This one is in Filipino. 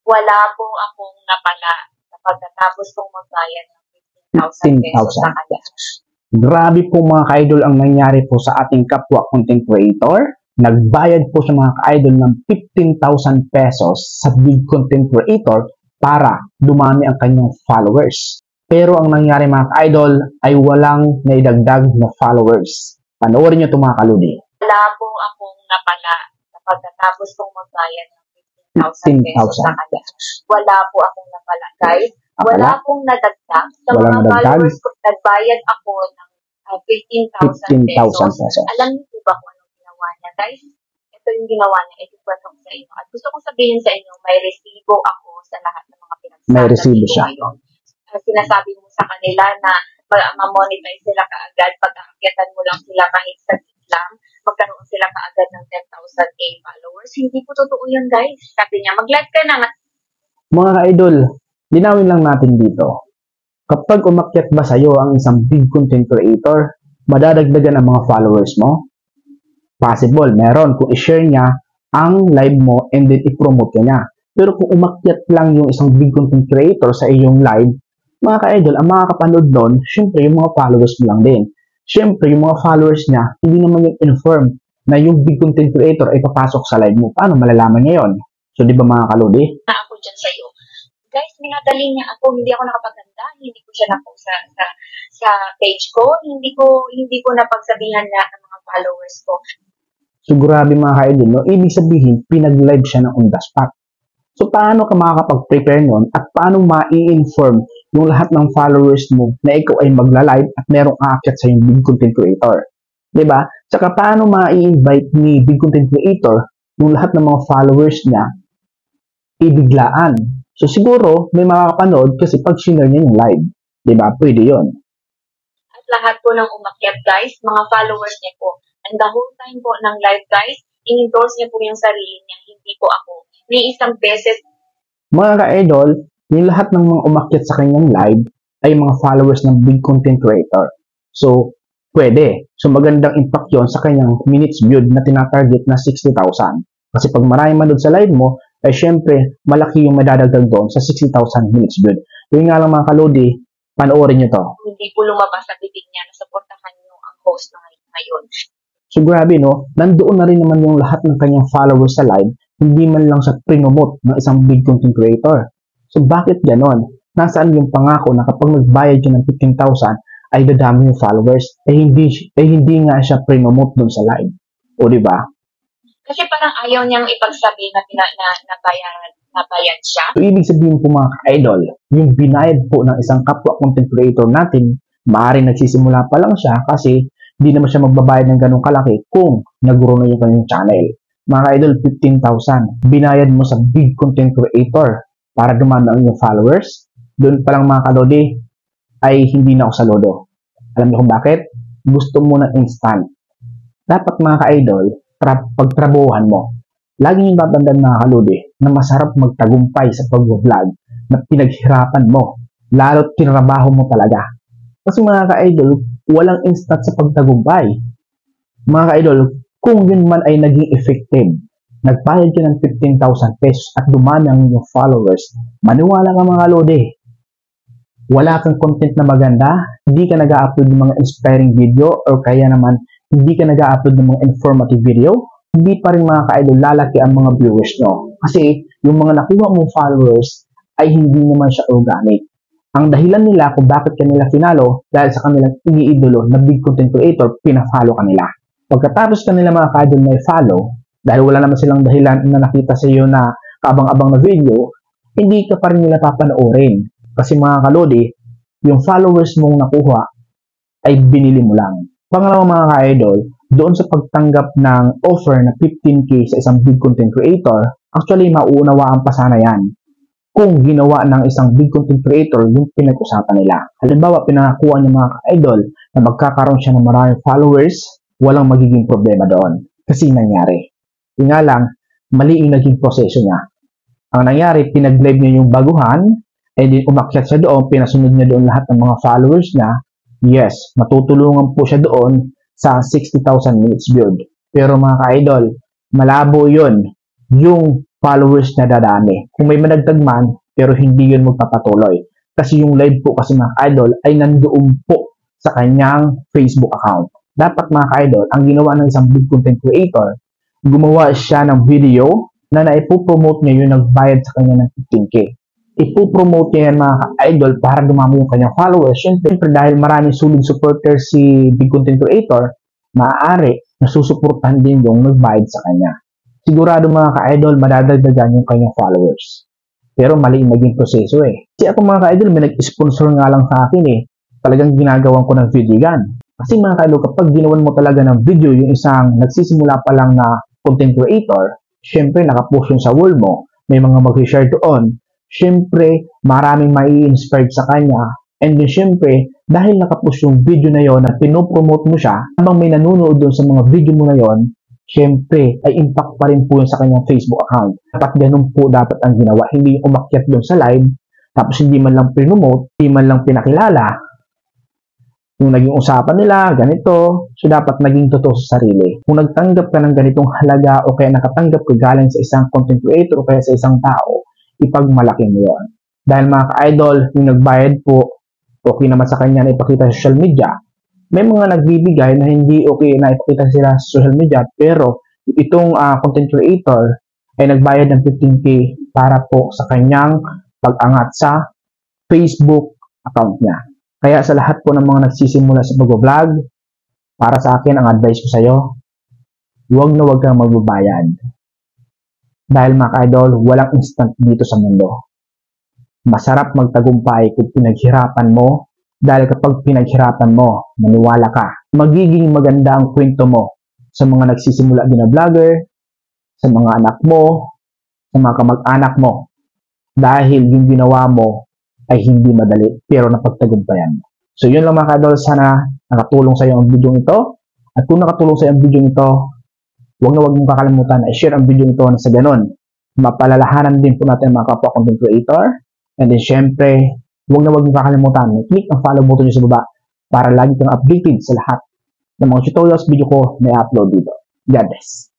Wala po akong napala na pagkatapos kong magbayad ng 15,000 pesos sa 15,000 kanya. Grabe po mga ka-idol ang nangyari po sa ating kapwa content creator. Nagbayad po sa mga ka-idol ng 15,000 pesos sa big content creator para dumami ang kanyang followers. Pero ang nangyari mga ka-idol ay walang naidagdag na followers. Panoorin nyo ito mga kaludi. Wala po akong napala na pagkatapos kong magbayad ng 15,000 pesos sa kanya. Wala po akong napala, guys. Wala akong nadagdag. Sa Walang mga nadagdag? followers ko, nagbayad ako ng 15,000 pesos. Alam niyo po ba kung anong ginawa niya, guys? Ito yung ginawa niya. Ito po sa inyo. At gusto kong sabihin sa inyo, may resibo ako sa lahat ng mga May pinagsasabi resibo ko siya. ngayon. Sinasabi mo sa kanila na ma-monetize sila kaagad, pag-aakyatan mo lang sila kahit sa lang, magkaroon sila kaagad ng 10,000 followers. Hindi po totoo yun, guys. Sabi niya, mag-live ka na. Mga ka-idol, linawin lang natin dito. Kapag umakyat ba sa'yo ang isang big content creator, madadagdagan ang mga followers mo? Possible, meron kung i-share niya ang live mo and then i-promote niya. Pero kung umakyat lang yung isang big content creator sa iyong live, mga ka-idol, ang makakapanood doon, syempre yung mga followers mo lang din. Syempre yung mga followers niya, hindi naman yung inform na yung big content creator ay papasok sa live mo. Paano malalaman niya yun? So, di ba mga kaludi? Na ako dyan sa'yo. Guys, minadali niya ako, hindi ako nakapaganda, hindi ko siya na-post sa page ko, hindi ko napagsabihan lahat ng mga followers ko. So, grabe mga ka-idol, no? Ibig sabihin, pinag-live siya ng on the spot. So, paano ka makakapag-prepare nun at paano ma-i-inform yung lahat ng followers mo na ikaw ay magla-live at merong aakyat sa yung big content creator? Diba? Saka, paano ma-i-invite ni big content creator yung lahat ng mga followers niya ibiglaan? So, siguro, may makakapanood kasi pag sinare niya yung live. Diba? Pwede yun. At lahat po ng umakyat, guys, mga followers niya po. And the whole time po ng live, guys, in-endorse niya po yung sarili niya, hindi po ako. May isang beses. Mga ka-idol, yung lahat ng mga umakyat sa kanyang live ay mga followers ng big content creator. So, pwede. So, magandang impact yon sa kanyang minutes viewed na tinatarget na 60,000. Kasi pag marami manood sa live mo, ay syempre, malaki yung madadagdag doon sa 60,000 minutes viewed. Yun nga lang mga kalodi, panoorin nyo to. Hindi po lumabas sa bibig niya na supportahan nyo ang host na ngayon. So, grabe no, nandoon na rin naman yung lahat ng kanyang followers sa live, hindi man lang sa promote ng isang big content creator. So, bakit ganon? Nasaan yung pangako na kapag nagbayad siya ng 15,000 ay dadami yung followers? Hindi nga siya promote doon sa live. O, di ba? Kasi parang ayaw niyang ipagsabi na nabayad siya. So, ibig sabihin po mga ka-idol, yung binayad po ng isang kapwa content creator natin, maaaring nagsisimula pa lang siya kasi hindi naman siya magbabayad ng ganong kalaki kung nag-grow na yung kanyang channel. Mga ka-idol, 15,000. Binayad mo sa big content creator para dumami ang inyong followers. Doon pa lang mga kalodi ay hindi na ako saludo. Alam niyo kung bakit? Gusto mo ng instant. Dapat mga ka-idol, pagtrabuhan mo. Lagi niyong babandaan mga kalodi na masarap magtagumpay sa pag-vlog na pinaghirapan mo. Lalo't tinrabaho mo talaga. Kasi mga ka-idol, walang instant sa pagtagumpay. Mga ka-idol, kung yun man ay naging effective, nagbayad ka ng 15,000 pesos at dumami ang inyong followers, maniwala ka mga kalodi. Wala kang content na maganda, hindi ka nag-upload ng mga inspiring video or kaya naman hindi ka nag-upload ng mga informative video, hindi pa rin mga ka-idol lalaki ang mga viewers nyo. Kasi yung mga nakuha mong followers ay hindi naman siya organic. Ang dahilan nila kung bakit kanila finalo dahil sa kanilang iniidolo na big content creator, pina-follow kanila. Pagkatapos kanila mga ka-idol na i-follow, dahil wala naman silang dahilan na nakita sa iyo na kaabang-abang na video, hindi ka pa rin nila papanoorin. Kasi mga kalodi, yung followers mong nakuha ay binili mo lang. Pangalawa mga ka-idol, doon sa pagtanggap ng offer na 15K sa isang big content creator, actually mauunawaan pa sana yan kung ginawa ng isang big content creator yung pinag-usapan nila. Halimbawa, pinangakuha niya mga ka-idol na magkakaroon siya ng maraming followers, walang magiging problema doon. Kasi nangyari. Yung nga lang, mali yung naging proseso niya. Ang nangyari, pinag-live niya yung baguhan, and then umakyat siya doon, pinasunod niya doon lahat ng mga followers niya. Yes, matutulungan po siya doon sa 60,000 minutes viewed. Pero mga ka-idol, malabo yun. Yung followers na dadami. Kung may managdag man, pero hindi yun magpapatuloy. Kasi yung live po kasi mga idol ay nandoon po sa kanyang Facebook account. Dapat mga idol, ang ginawa ng isang big content creator, gumawa siya ng video na naipopromote niya yung nagbayad sa kanya ng 15K. Ipopromote niya yan mga idol para dumami yung kanyang followers. Siyempre dahil maraming solid supporters si big content creator, maaari nasusuportahan din yung nagbayad sa kanya. Sigurado mga ka-idol, madadagdagan yung kanyang followers. Pero mali yung naging proseso eh. Kasi ako mga ka-idol, may nag-sponsor nga lang sa akin eh. Talagang ginagawan ko ng video gan. Kasi mga ka-idol, kapag ginawan mo talaga ng video yung isang nagsisimula pa lang na content creator, syempre nakapost yung sa wall mo, may mga mag-share doon. Syempre, maraming mai-inspired sa kanya. And then syempre, dahil nakapost yung video na yon na pinopromote mo siya, habang may nanonood doon sa mga video mo na yon, syempre, ay impact pa rin po yun sa kanyang Facebook account. Dapat ganun po dapat ang ginawa. Hindi yung umakyat doon sa live, tapos hindi man lang promote, hindi man lang pinakilala. Yung naging usapan nila, ganito. So, dapat naging totoo sa sarili. Kung nagtanggap ka ng ganitong halaga o kaya nakatanggap ka galing sa isang content creator o kaya sa isang tao, ipagmalaki mo yun. Dahil mga ka-idol, yung nagbayad po, okay naman sa kanya na ipakita sa social media. May mga nagbibigay na hindi okay na ipakita sila sa social media, pero itong content creator ay nagbayad ng 15K para po sa kanyang pag-angat sa Facebook account niya. Kaya sa lahat po ng mga nagsisimula sa pag-vlog, para sa akin, ang advice ko sa iyo, huwag na huwag kang magbabayad. Dahil mga ka-idol, walang instant dito sa mundo. Masarap magtagumpay kung pinaghirapan mo, dahil kapag pinaghirapan mo, maniwala ka, magiging maganda ang kwento mo sa mga nagsisimula din na vlogger, sa mga anak mo, sa mga kamag-anak mo. Dahil yung ginawa mo ay hindi madali, pero napagtagumpayan mo. So yun lang mga ka-idol, sana nakatulong sa iyo ang video ito. At kung nakatulong sa iyo ang video ito, huwag na huwag mong kakalimutan na i-share ang video ito na sa ganun. Mapalalahanan din po natin mga kapwa content creator. And then syempre, huwag na huwag mong kakalimutan na click ang follow button nyo sa baba para lagi kang updated sa lahat ng mga tutorials video ko na i-upload dito. God bless.